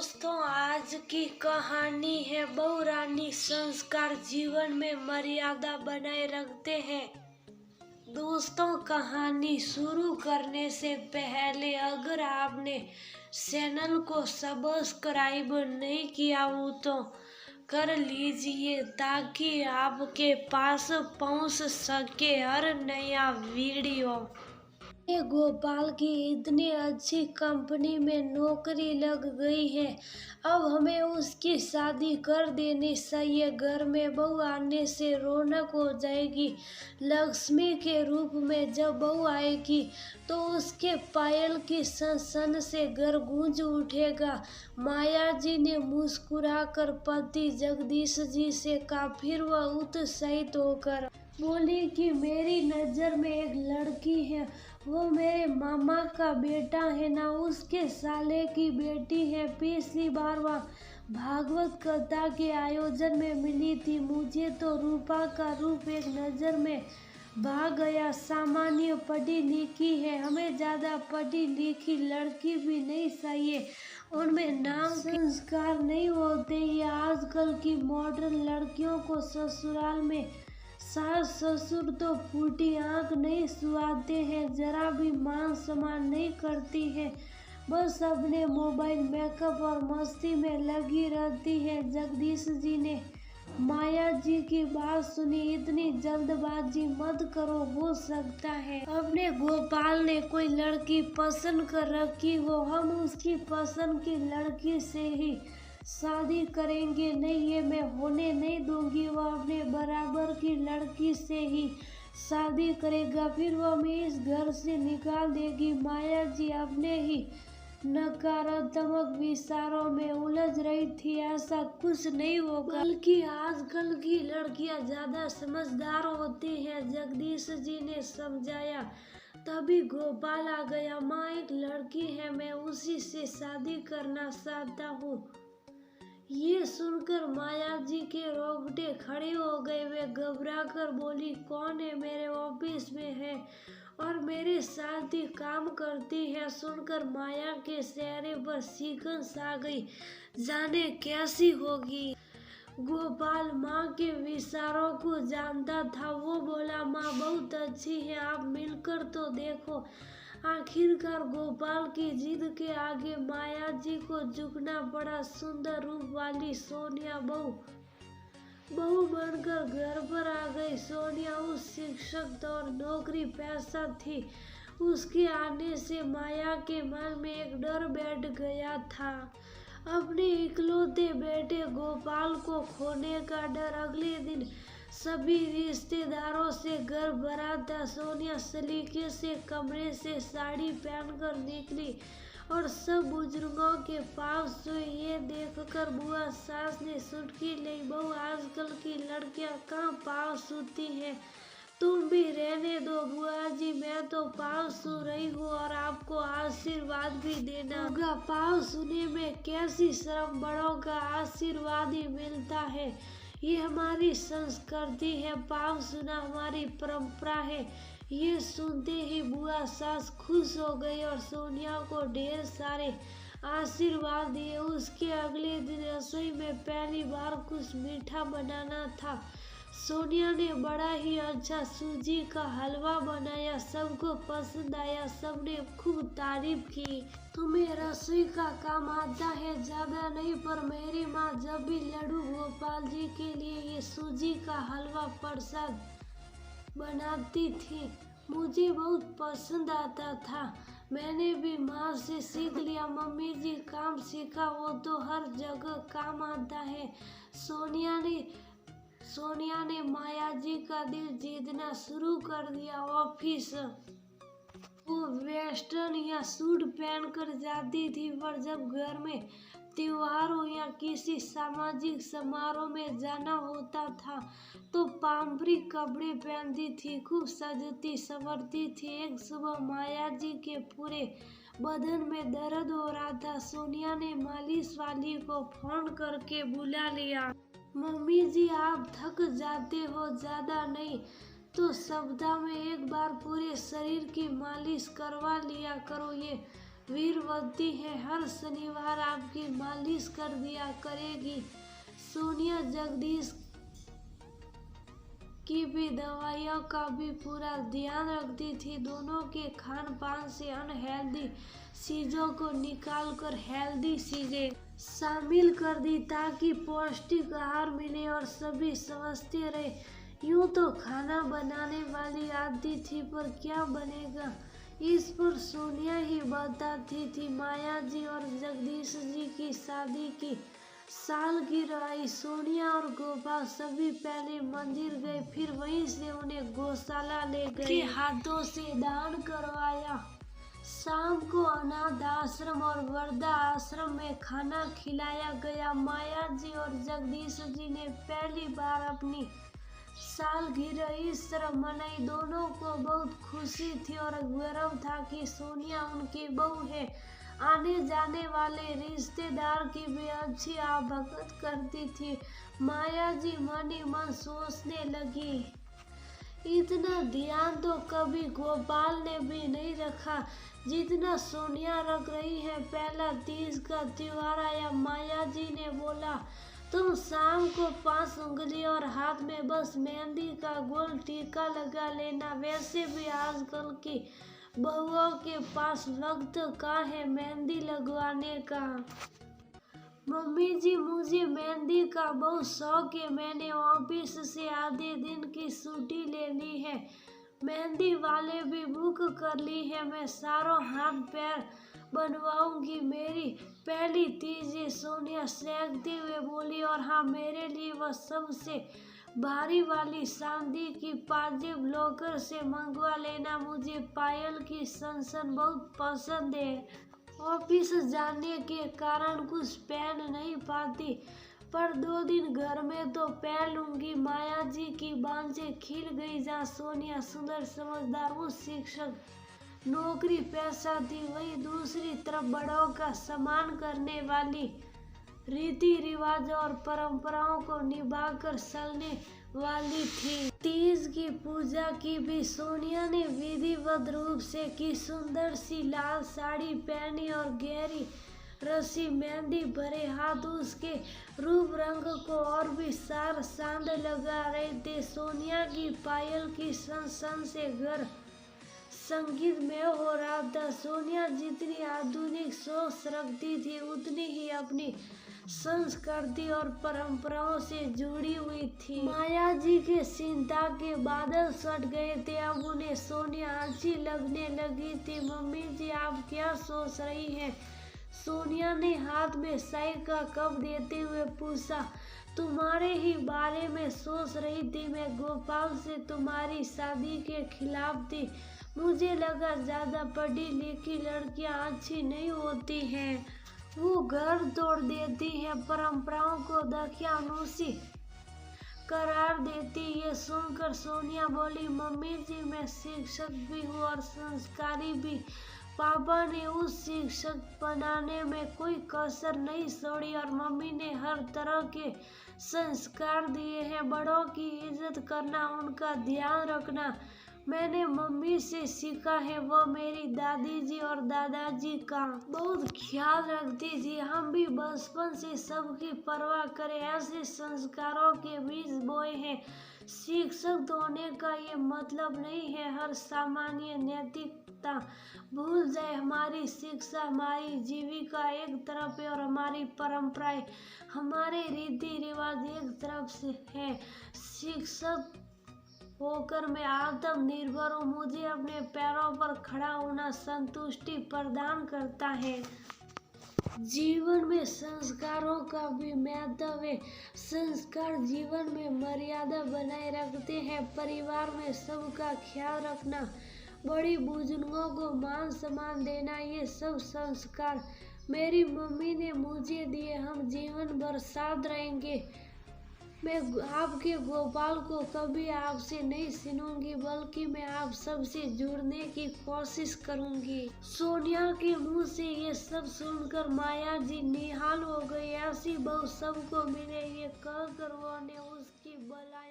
दोस्तों, आज की कहानी है बहू रानी संस्कार जीवन में मर्यादा बनाए रखते हैं। दोस्तों, कहानी शुरू करने से पहले अगर आपने चैनल को सब्सक्राइब नहीं किया हो तो कर लीजिए ताकि आपके पास पहुंच सके हर नया वीडियो। गोपाल की इतनी अच्छी कंपनी में नौकरी लग गई है, अब हमें उसकी शादी कर देनी चाहिए। घर में बहू आने से रौनक हो जाएगी। लक्ष्मी के रूप में जब बहू आएगी तो उसके पायल की सन से घर गूंज उठेगा। माया जी ने मुस्कुराकर पति जगदीश जी से कहा। फिर वह उत्साहित होकर बोली कि मेरी नज़र में एक लड़की है, वो मेरे मामा का बेटा है ना उसके साले की बेटी है। पिछली बार वह भागवत कथा के आयोजन में मिली थी। मुझे तो रूपा का रूप एक नज़र में भाग गया। सामान्य पढ़ी लिखी है, हमें ज़्यादा पढ़ी लिखी लड़की भी नहीं चाहिए, उनमें नाम संस्कार नहीं होते। ये आजकल की मॉडर्न लड़कियों को ससुराल में सास ससुर तो फूटी आंख नहीं सुहाते हैं, जरा भी मान सम्मान नहीं करती है, बस अपने मोबाइल मेकअप और मस्ती में लगी रहती है। जगदीश जी ने माया जी की बात सुनी। इतनी जल्दबाजी मत करो, हो सकता है अपने गोपाल ने कोई लड़की पसंद कर रखी हो, हम उसकी पसंद की लड़की से ही शादी करेंगे। नहीं, ये मैं होने नहीं दूंगी। वह अपने बराबर की लड़की से ही शादी करेगा, फिर वह हमें इस घर से निकाल देगी। माया जी अपने ही नकारात्मक विचारों में उलझ रही थी। ऐसा कुछ नहीं होगा, बल्कि आजकल की लड़कियां ज्यादा समझदार होती हैं, जगदीश जी ने समझाया। तभी गोपाल आ गया। माँ, एक लड़की है, मैं उसी से शादी करना चाहता हूँ। ये सुनकर माया जी के रोंगटे खड़े हो गए। वे घबरा कर बोली, कौन है? मेरे ऑफिस में है और मेरे साथ ही काम करती है। सुनकर माया के चेहरे पर सिकन सा गई, जाने कैसी होगी। गोपाल माँ के विचारों को जानता था। वो बोला, माँ बहुत अच्छी है, आप मिलकर तो देखो। आखिरकार गोपाल की जिद के आगे माया जी को झुकना पड़ा। सुंदर रूप वाली सोनिया बहू बनकर घर पर आ गई। सोनिया उस शिक्षक और नौकरी पेशा थी। उसके आने से माया के मन में एक डर बैठ गया था, अपने इकलौते बेटे गोपाल को खोने का डर। अगले दिन सभी रिश्तेदारों से घर भरा था। सोनिया सलीके से कमरे से साड़ी पहनकर निकली और सब बुजुर्गों के पास सोई। ये देखकर बुआ सास ने चुटकी ली, बहू आजकल की लड़कियां कहाँ पाँव छूती हैं, तुम भी रहने दो। बुआ जी, मैं तो पाँव छू रही हूँ और आपको आशीर्वाद भी देना होगा। पाँव छूने में कैसी शर्म, बड़ों का आशीर्वाद ही मिलता है, ये हमारी संस्कृति है, पाँव छूना हमारी परंपरा है। ये सुनते ही बुआ सास खुश हो गई और सोनिया को ढेर सारे आशीर्वाद दिए। उसके अगले दिन रसोई में पहली बार कुछ मीठा बनाना था। सोनिया ने बड़ा ही अच्छा सूजी का हलवा बनाया, सबको पसंद आया, सबने खूब तारीफ की। तुम्हें रसोई का काम आता है, ज्यादा नहीं, पर मेरी माँ जब भी लड्डू गोपाल जी के लिए ये सूजी का हलवा प्रसाद बनाती थी, मुझे बहुत पसंद आता था। मैंने भी माँ से सीख लिया। मम्मी जी, काम सीखा हो तो हर जगह काम आता है। सोनिया ने माया जी का दिल जीतना शुरू कर दिया। ऑफिस वो वेस्टर्न या सूट पहनकर जाती थी, पर जब घर में त्योहार हो या किसी सामाजिक समारोह में जाना होता था तो पारंपरिक कपड़े पहनती थी, खूब सजती संवरती थी। एक सुबह माया जी के पूरे बदन में दर्द हो रहा था। सोनिया ने मालिश वाली को फोन करके बुला लिया। मम्मी जी, आप थक जाते हो, ज्यादा नहीं तो सप्ताह में एक बार पूरे शरीर की मालिश करवा लिया करो। ये वीरवती है, हर शनिवार आपकी मालिश कर दिया करेगी। सोनिया जगदीश की भी दवाइयों का भी पूरा ध्यान रखती थी। दोनों के खान पान से अनहेल्दी चीजों को निकालकर हेल्दी चीजें शामिल कर दी ताकि पौष्टिक आहार मिले और सभी समझते रहे। यूं तो खाना बनाने वाली आती थी, पर क्या बनेगा इस पर सोनिया ही बताती थी। माया जी और जगदीश जी की शादी की सालगिरह आई। सोनिया और गोपाल सभी पहले मंदिर गए, फिर वहीं से उन्हें गौशाला ले गए, के हाथों से दान करवाया। शाम को अनाथ आश्रम और वृद्धा आश्रम में खाना खिलाया गया। माया जी और जगदीश जी ने पहली बार अपनी सालगिरह इस तरह मनाई। दोनों को बहुत खुशी थी और गर्व था कि सोनिया उनकी बहू है। आने जाने वाले रिश्तेदार की भी अच्छी आभगत करती थी। माया जी मन ही मन सोचने लगी, इतना ध्यान तो कभी गोपाल ने भी नहीं रखा जितना सोनिया रख रही है। पहला तीज का त्योहार आया। माया जी ने बोला, तुम शाम को 5 उंगली और हाथ में बस मेहंदी का गोल टीका लगा लेना। वैसे भी आजकल की बहुओं के पास वक्त कहाँ है मेहंदी लगवाने का। मम्मी जी, मुझे मेहंदी का बहुत शौक है। मैंने ऑफिस से आधे दिन की छुट्टी ले ली है। मेहंदी वाले भी बुक कर ली है। मैं सारों हाथ पैर बनवाऊंगी। मेरी पहली तीज है, सोनिया सहकते हुए बोली। और हाँ, मेरे लिए वह सबसे भारी वाली चांदी की पाजेब लोकर से मंगवा लेना। मुझे पायल की सनसन बहुत पसंद है। ऑफिस जाने के कारण कुछ पहन नहीं पाती, पर 2 दिन घर में तो पहन लूंगी। माया जी की बांझें खिल गई। जहाँ सोनिया सुंदर समझदार उच्च शिक्षक नौकरी पेशा थी, वहीं दूसरी तरफ बड़ों का सम्मान करने वाली, रीति रिवाज और परंपराओं को निभाकर चलने वाली थी। तीज की पूजा की भी सोनिया ने विधिवत रूप से की। सुंदर सी लाल साड़ी पहनी और गहरी रस्सी मेहंदी भरे हाथ उसके रूप रंग को और भी सार चांद लगा रहे थे। सोनिया की पायल की सन से घर संगीत में हो रहा था। सोनिया जितनी आधुनिक सोच रखती थी, उतनी ही अपनी संस्कृति और परंपराओं से जुड़ी हुई थी। माया जी के चिंता के बादल छट गए थे। अब उन्हें सोनिया अच्छी लगने लगी थी। मम्मी जी, आप क्या सोच रही हैं? सोनिया ने हाथ में चाय का कप देते हुए पूछा। तुम्हारे ही बारे में सोच रही थी। मैं गोपाल से तुम्हारी शादी के खिलाफ थी। मुझे लगा ज्यादा पढ़ी लिखी लड़कियां अच्छी नहीं होती हैं, वो घर तोड़ देती है, परंपराओं को दकियानुसी करार देती। ये सुनकर सोनिया बोली, मम्मी जी, मैं शिक्षक भी हूँ और संस्कारी भी। पापा ने उस शिक्षक बनाने में कोई कसर नहीं छोड़ी और मम्मी ने हर तरह के संस्कार दिए हैं। बड़ों की इज्जत करना, उनका ध्यान रखना मैंने मम्मी से सीखा है। वो मेरी दादी जी और दादाजी का बहुत ख्याल रखती थी। हम भी बचपन से सबकी परवाह करें ऐसे संस्कारों के बीज बोए हैं। शिक्षक होने का ये मतलब नहीं है हर सामान्य नैतिकता भूल जाए। हमारी शिक्षा हमारी जीविका एक तरफ है और हमारी परंपराएं, हमारे रीति रिवाज एक तरफ से है। शिक्षक होकर मैं आत्मनिर्भर हूँ। मुझे अपने पैरों पर खड़ा होना संतुष्टि प्रदान करता है। जीवन में संस्कारों का भी महत्व है। संस्कार जीवन में मर्यादा बनाए रखते हैं। परिवार में सबका ख्याल रखना, बड़ी बुजुर्गों को मान सम्मान देना, ये सब संस्कार मेरी मम्मी ने मुझे दिए। हम जीवन भर साथ रहेंगे। मैं आपके गोपाल को कभी आपसे नहीं सुनूंगी, बल्कि मैं आप सबसे जुड़ने की कोशिश करूंगी। सोनिया के मुंह से ये सब सुनकर माया जी निहाल हो गई। ऐसी बहू सबको मिले, ये कहकर वो ने उसकी बलाई